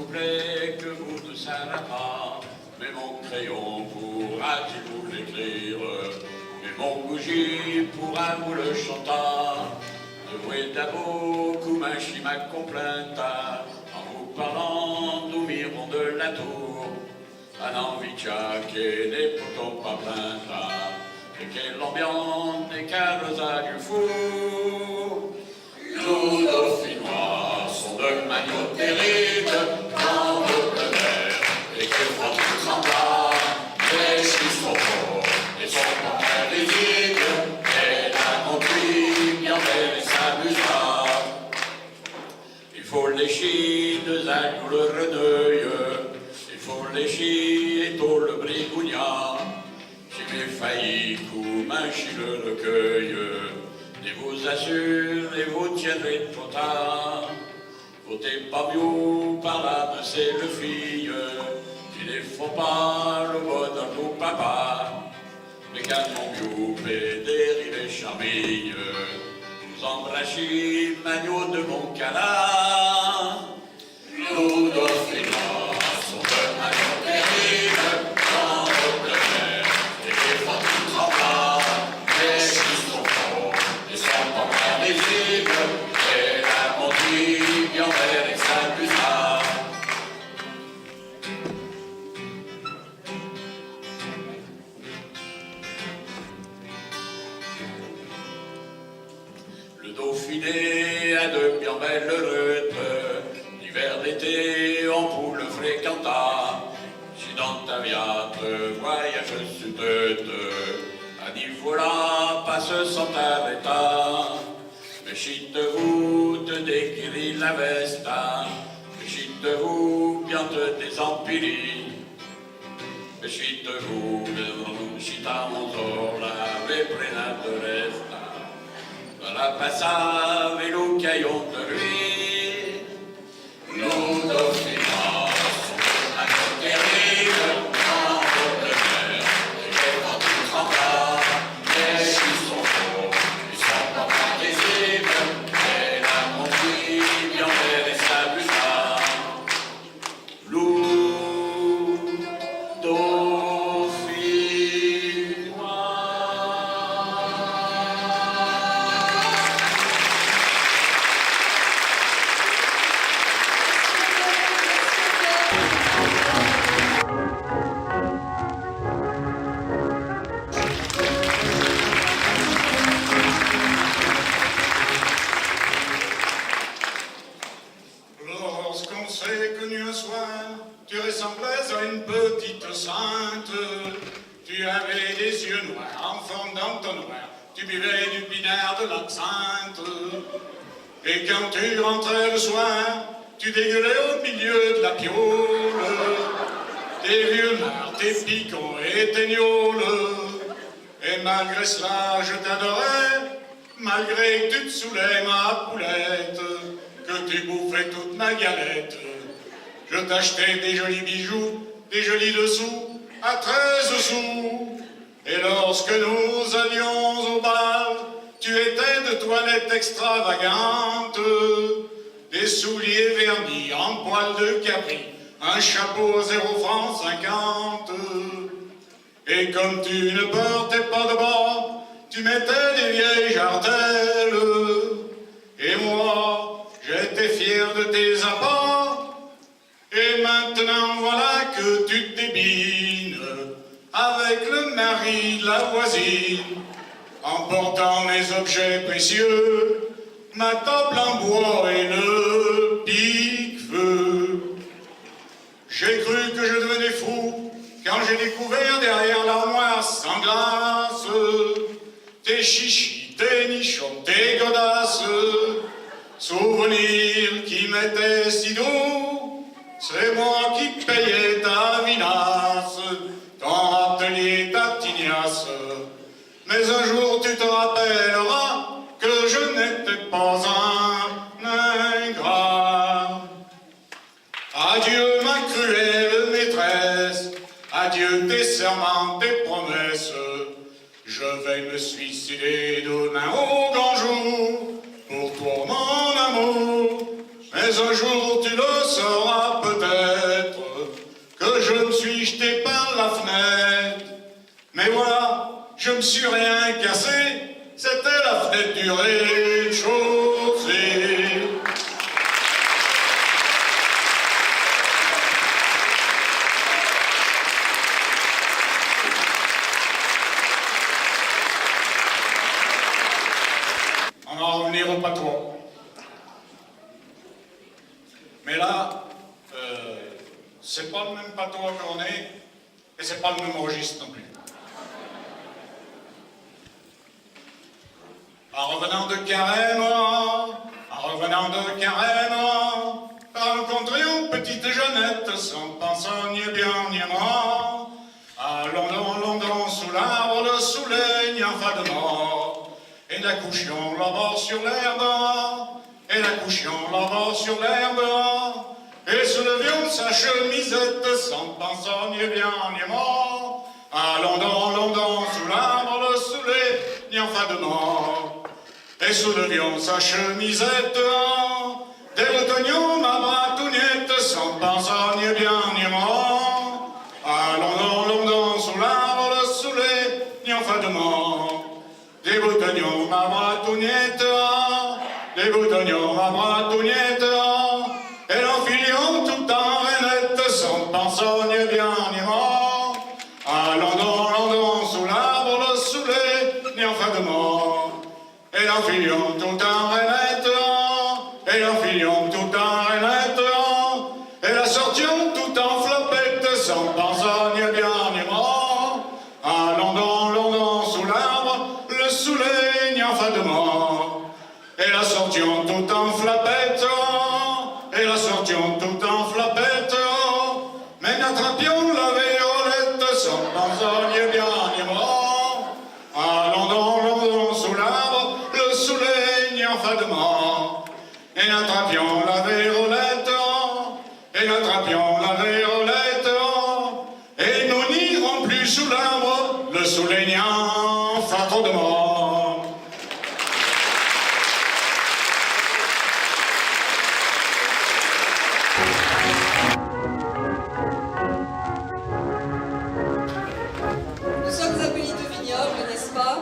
couplet que vous ne savez pas. Mais mon crayon pourra-t-il vous l'écrire? Mais mon bougie pourra vous le chanter. De vous d'abord, ma chi ma complainte, en vous parlant, nous mirons de la tour. Un enviccia che n'est pourtant pas plainte, et quelle ambiance des carrosas du fou. Nous, dauphinois, sont de maniaux terribles, dans nos pleins et que font tous en bas, les chiffres sont forts, et sont pas très visibles, et la conduite bien belle et s'amusera. Il faut les chies de Zach ou le reneuil, il faut les chies et tout le brigougnat. J'ai mes failli, coup, chi le recueil, et vous assure et vous tiendrez trop tard. Votez pas mieux par là, mais c'est le fille, qui ne font pas le bonheur de papa. Mais canons mieux, pédéri les charmilles, vous embrassez magno de mon canard. Nous, dauphinois, sont de magno terrible, dans nos pleins et qui font tout en bas, les chiffres sont forts, et sont pas très visibles, et la monture bien belle et s'amusera. Le Dauphiné a de bien belles ruttes, l'hiver d'été en poule fréquenta. Si dans ta viatre voyage sud, à niveau là passe sans t'arrêter. Mais chite-vous te déguérit la veste, mais chite-vous bien te désempilie. Mais chite-vous, chita mon zor, la véprena de reste. La passa vélo caillon de lui. Nous, dauphinois, sommes un homme terrible, en haut de mer, et les vents tout en bas, les chiffres sont forts, ils sont pas très visibles, et la monture bien belle et s'amusera. Loup, dauphinois. Lorsqu'on s'est connu un soir, tu ressemblais à une petite sainte. Tu avais des yeux noirs en forme d'entonnoir, tu buvais du pinard de l'absinthe. Et quand tu rentrais le soir, tu dégueulais au milieu de la piole. Tes vieux nards, tes picons et tes gnôles. Et malgré cela, je t'adorais, malgré que tu te saoulais ma poulette, que tu bouffais toute ma galette. Je t'achetais des jolis bijoux, des jolis dessous, à 13 sous. Et lorsque nous allions au bal, tu étais de toilette extravagante, des souliers vernis en poil de capri, un chapeau 0 francs 50. Et comme tu ne portais pas de bas, tu mettais des vieilles jartelles. Et moi, j'étais fier de tes apports. Et maintenant voilà que tu te débines avec le mari de la voisine, en portant mes objets précieux, ma table en bois et le pique-feu. J'ai cru que je devenais fou quand j'ai découvert derrière l'armoire sans glace tes chichis, tes nichons, tes godasses, souvenirs qui m'étaient si doux. C'est moi qui payais ta vinasse, ton atelier, ta tignasse. Mais un jour tu te rappelleras que je n'étais pas un ingrat. Adieu ma cruelle maîtresse, adieu tes serments, tes promesses. Je vais me suicider demain au grand jour, pour toi mon amour. Mais Mais un jour tu le sauras peut-être que je me suis jeté par la fenêtre. Mais voilà, je me suis rien cassé, c'était la fenêtre du rez-de-chaussée. On va revenir au patois. Mais là, c'est pas le même patois qu'on est, et c'est pas le même registre non plus. En revenant de Carême, rencontrions petite Jeannette, sans pensant ni bien ni mal. Allons sous l'arbre, le soleil fadement, et la couchions là-bas sur l'herbe, et soulevions sa chemisette, sans pensant ni bien ni mal. Allons sous l'arbre, le soleil fadement, et soulevions sa chemisette, déboutonions ma batounette, sans pensant ni bien ni mal. Allons sous l'arbre, le soleil fadement, déboutonions ma batounette, et l'enfilions tout en rainette, sans pensant ni bien ni mal. Allons sous l'arbre, le soleil fadement, et l'enfilions tout en rainette, et la sortions tout en flopette, sans pensant ni bien ni mal. Allons sous l'arbre, le soleil fadement, et la sortions tout en flopette, mais n'attrapions la violette, sans pensant ni bien ni mal. Allons sous l'arbre, le soleil fadement, et n'attrapions la violette, et nous n'irons plus sous l'arbre, le soleil fadement. Nous sommes à Pays de Vignoble, n'est-ce pas?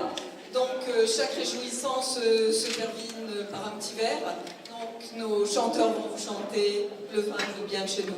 Donc chaque réjouissance se termine par un petit verre. Donc nos chanteurs vont vous chanter le vin de bien de chez nous.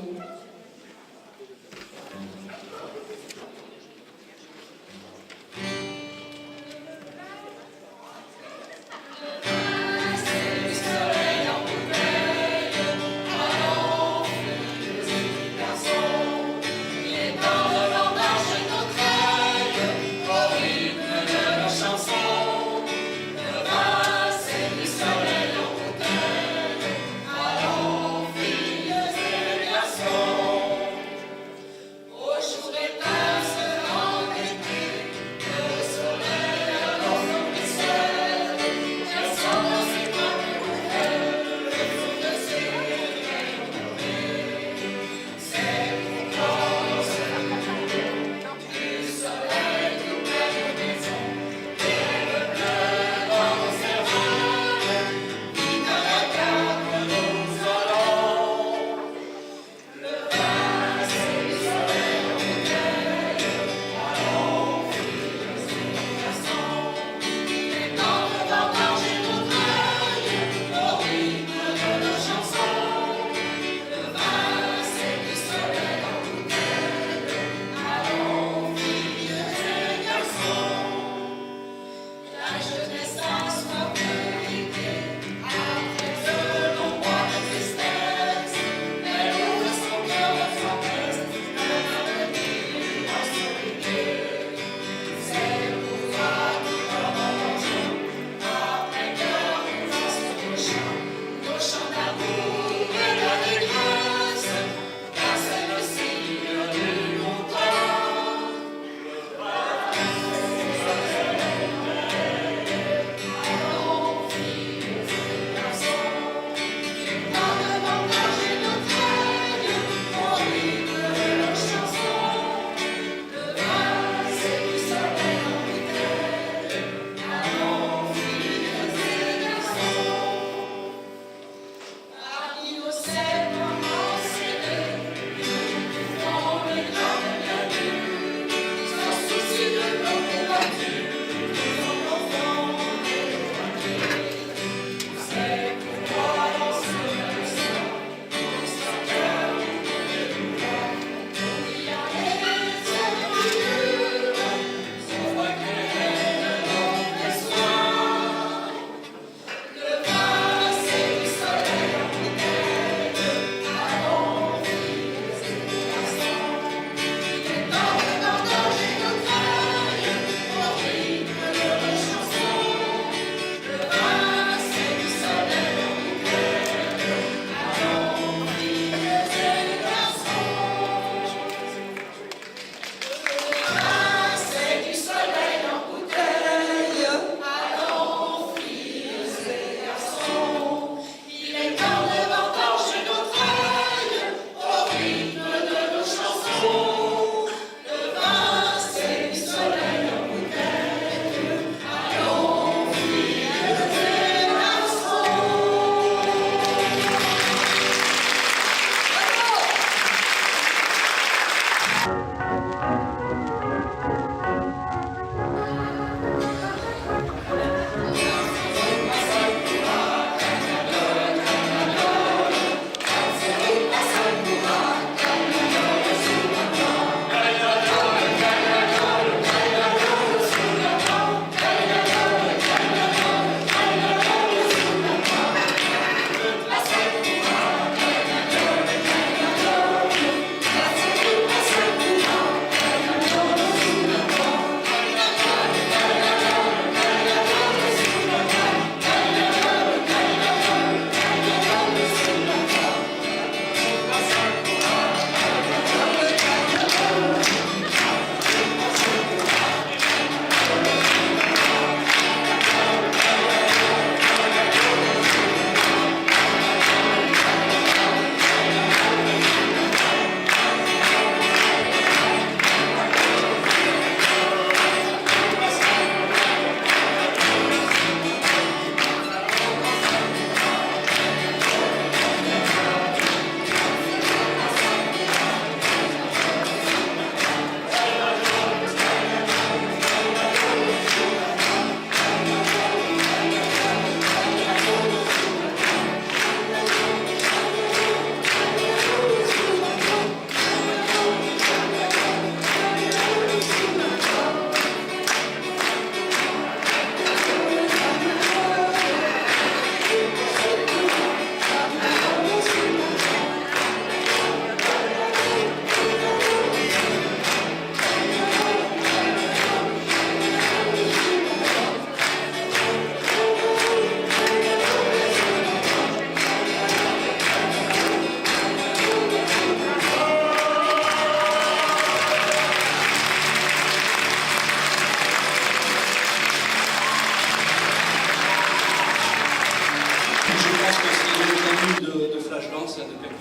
Allons, filles et garçons.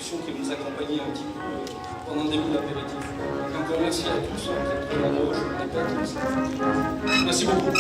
percussions qui nous accompagnaient un petit peu pendant le début de l'apéritif. Et encore merci à tous, peut-être que là-haut, je me répète. Merci beaucoup.